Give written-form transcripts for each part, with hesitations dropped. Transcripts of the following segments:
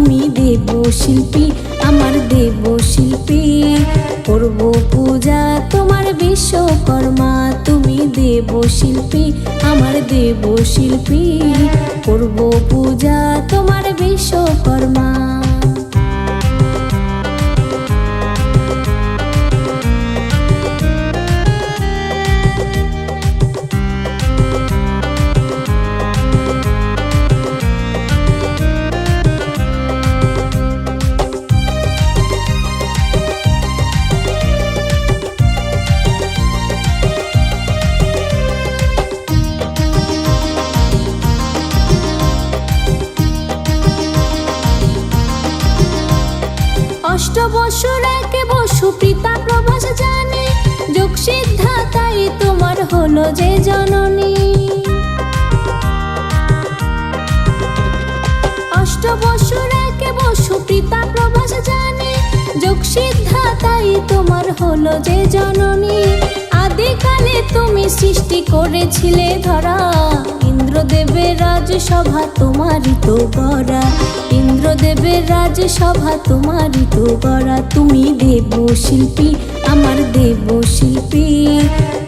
তুমি দেব শিল্পী, আমার দেব শিল্পী। করব পূজা তোমার বিশ্বকর্মা, তুমি দেব শিল্পী, আমার দেব শিল্পী। করব পূজা তোমার বিশ্বকর্মা। অষ্টবসুর একে বসু পিতা প্রভাস জানে, যোগ সিদ্ধাতাই তোমার হলো যে জননী। অষ্টবসুর একে বসু পিতা প্রভাস জানে, যোগ সিদ্ধাতাই তোমার হলো যে জননী। আদিকালে তুমি সৃষ্টি করেছিলে ধরা, ইন্দ্রদেবের রাজসভা তোমারই তো গড়া। ইন্দ্রদেবের রাজসভা তোমারই তো গড়া, তুমি দেব শিল্পী, আমার দেব শিল্পী।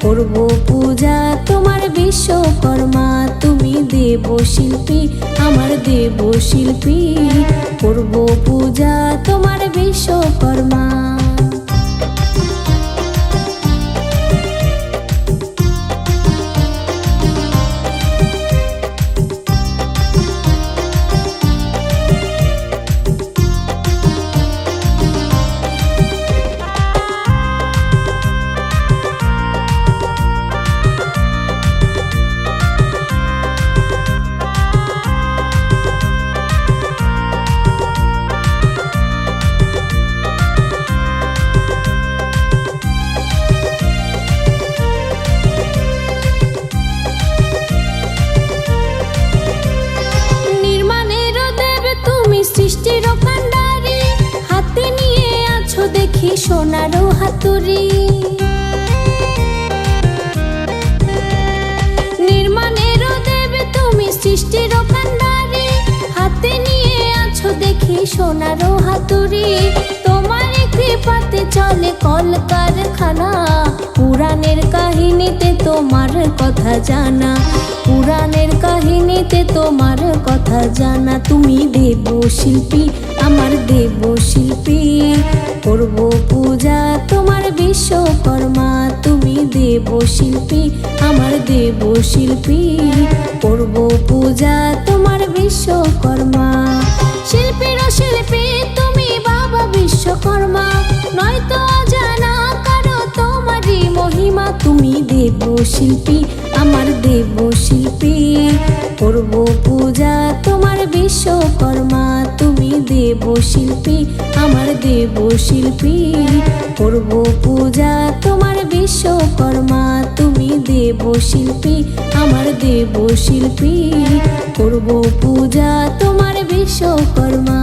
করব পূজা তোমার বিশ্বকর্মা, তুমি দেব শিল্পী, আমার দেব শিল্পী। করব পূজা তোমার বিশ্বকর্মা। সৃষ্টির কান্ডারি হাতে নিয়ে আছো দেখি সোনারও হাতুড়ি। নির্মাণের দেব তুমি সৃষ্টির কান্ডারি হাতে নিয়ে আছো দেখি সোনারও হাতুড়ি। তোমার কৃপাতে চলে কলকারখানা, পুরাণের কাহিনীতে তোমার কথা জানা। পুরাণের কাহিনীতে তোমার কথা জানা, তুমি দেব শিল্পী, আমার দেব শিল্পী। করব পূজা তোমার বিশ্বকর্মা, তুমি দেব শিল্পী, আমার দেব শিল্পী। করব পূজা তোমার বিশ্বকর্মা। শিল্পীর শিল্পী তুমি বাবা বিশ্বকর্মা, নয়তো অজানা কারো তোমারই মহিমা। তুমি দেব শিল্পী, আমার দেব শিল্পী। করব পূজা তোমার বিশ্বকর্মা, তুমি দেব শিল্পী, আমার দেব শিল্পী। করব পূজা তোমার বিশ্বকর্মা, তুমি দেব শিল্পী, আমার দেব শিল্পী। করব পূজা তোমার বিশ্বকর্মা।